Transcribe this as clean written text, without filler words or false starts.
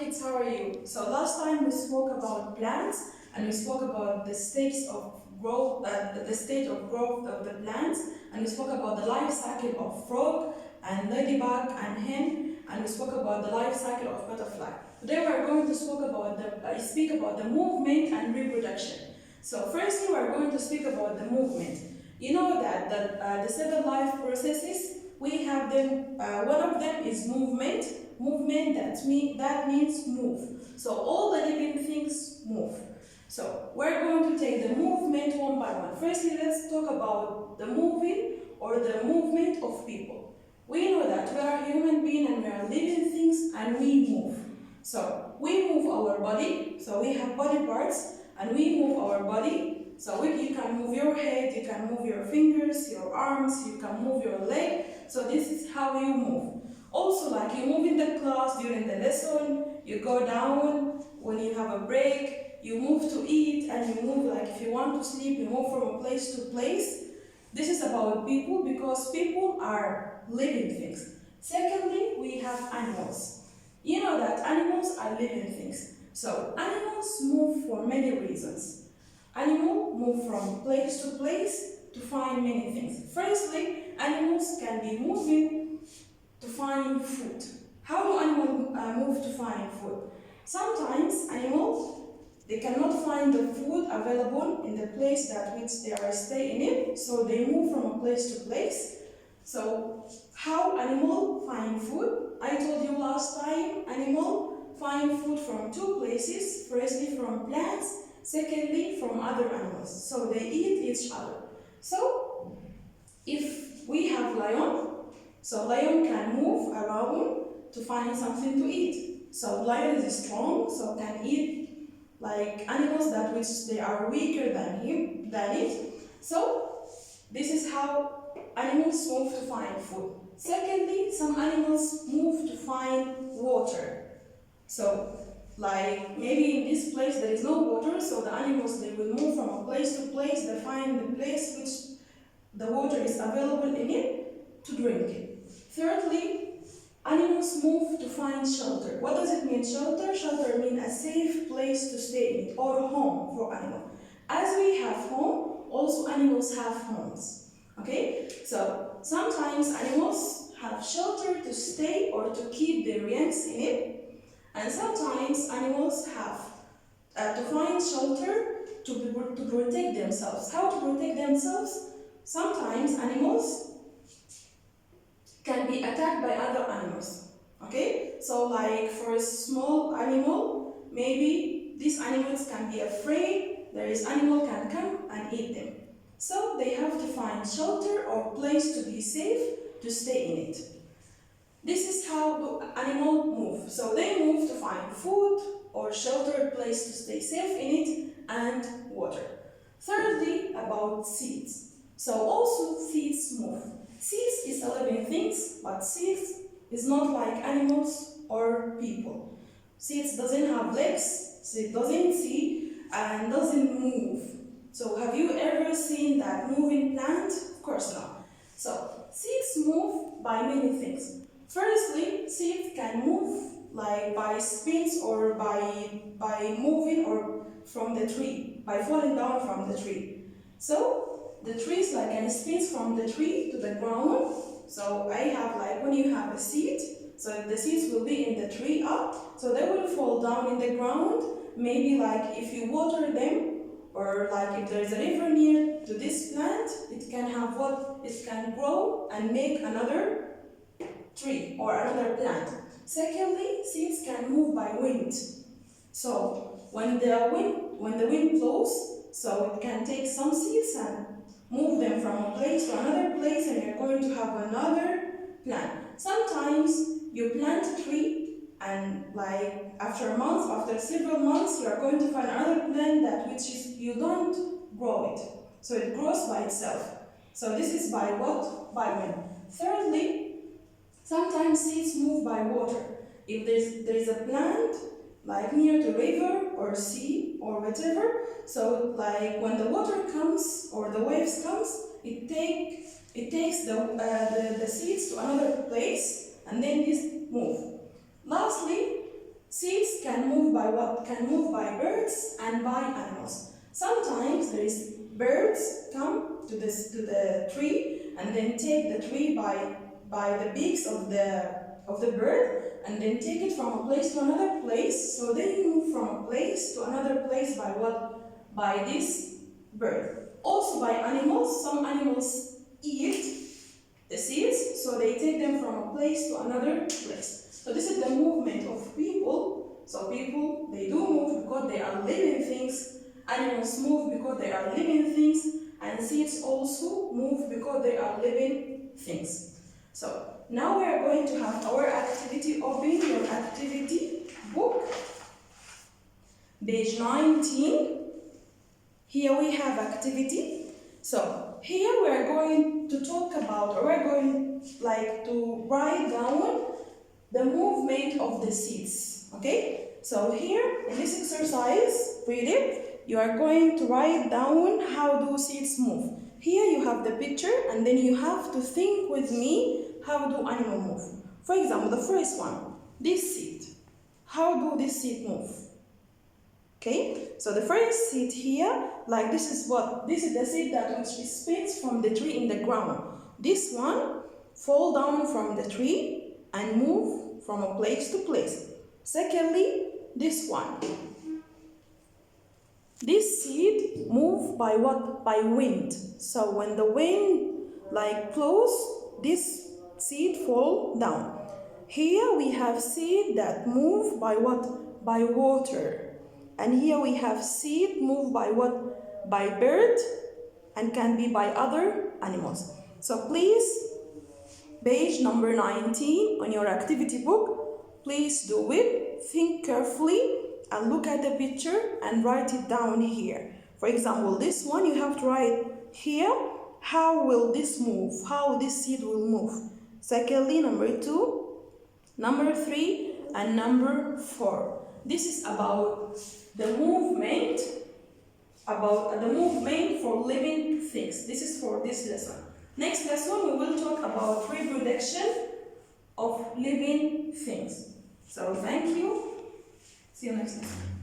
kids, how are you? So last time we spoke about plants and we spoke about the states of growth, the state of growth of the plants, and we spoke about the life cycle of frog and ladybug and hen, and we spoke about the life cycle of butterfly. Today we are going to speak about the movement and reproduction. So firstly, we are going to speak about the movement. You know that the 7 life processes, we have them. One of them is movement. Movement, that means move. So all the living things move. So we're going to take the movement one by one. Firstly, let's talk about the moving or the movement of people. We know that we are human beings and we are living things and we move. So we move our body. So we have body parts and we move our body. So you can move your head, you can move your fingers, your arms, you can move your leg. So this is how you move. Also, like you move in the class during the lesson, you go down when you have a break, you move to eat, and you move like if you want to sleep, you move from a place to place. This is about people because people are living things. Secondly, we have animals. You know that animals are living things. So animals move for many reasons. Animals move from place to place to find many things. Firstly, animals can be moving to find food. How do animals move to find food? Sometimes animals, they cannot find the food available in the place that which they are staying in, so they move from a place to place. So how animals find food? I told you last time, animals find food from 2 places. Firstly, from plants. Secondly, from other animals. So they eat each other. So if we have lion, so lion can move around to find something to eat. So lion is strong, so can eat like animals that which they are weaker than it. So this is how animals move to find food. Secondly, some animals move to find water. So like maybe in this place there is no water, so the animals, they will move from a place to place, they find the place which the water is available in it to drink it. Thirdly, animals move to find shelter. What does it mean, shelter? Shelter means a safe place to stay in it, or home for animals. As we have home, also animals have homes. Okay? So sometimes animals have shelter to stay or to keep their youngs in it, and sometimes animals have to find shelter to protect themselves. How to protect themselves? Sometimes animals can be attacked by other animals. Okay? So like for a small animal, maybe these animals can be afraid, there is animal can come and eat them. So they have to find shelter or place to be safe to stay in it. This is how animals move. So they move to find food or sheltered place to stay safe in it and water. Thirdly, about seeds. So also seeds move. Seeds is a living things, but seeds is not like animals or people. Seeds doesn't have legs, seed doesn't see, and doesn't move. So have you ever seen that moving plant? Of course not. So seeds move by many things. Firstly, seeds can move like by spins or by moving or from the tree, by falling down from the tree. So the trees like can spin from the tree to the ground. So I have like when you have a seed, so the seeds will be in the tree up, so they will fall down in the ground. Maybe like if you water them, or like if there is a river near to this plant, it can have what? It can grow and make another tree or another plant. Secondly, seeds can move by wind. So when the wind blows, so it can take some seeds and move them from a place to another place, and you're going to have another plant. Sometimes you plant a tree and like after a month, after several months, you're going to find another plant that which is you don't grow it. So it grows by itself. So this is by what? By wind. Thirdly, sometimes seeds move by water. If there is a plant like near the river or sea or whatever, so like when the water comes or the waves comes, it takes the seeds to another place, and then these move. Lastly, seeds seeds can move by what? Can move by birds and by animals. Sometimes there is birds come to the tree and then take the tree by the beaks of the bird and then take it from a place to another place. So they move from a place to another place by what? By this bird. Also by animals. Some animals eat the seeds, so they take them from a place to another place. So this is the movement of people. So people, they do move because they are living things. Animals move because they are living things. And seeds also move because they are living things. So now we are going to have our activity. Open your activity book. Page 19. Here we have activity. So here we are going to talk about, or we're going to write down the movement of the seeds. Okay? So here in this exercise, read it. You are going to write down how do seeds move. Here you have the picture, and then you have to think with me, how do animals move? For example, the first one, this seed. How do this seed move? Okay, so the first seed here, this is the seed that which spins from the tree in the ground. This one fall down from the tree and move from a place to place. Secondly, this one. This seed move by what? By wind. So when the wind blows, this seed fall down. Here we have seed that move by what? By water. And here we have seed moved by what? By bird, and can be by other animals. So please, page number 19 on your activity book, please do it. Think carefully and look at the picture and write it down here. For example, this one you have to write here, how will this move? How this seed will move. Secondly, number 2, number 3, and number 4. This is about the movement, for living things. This is for this lesson. Next lesson we will talk about reproduction of living things. So thank you. See you next lesson.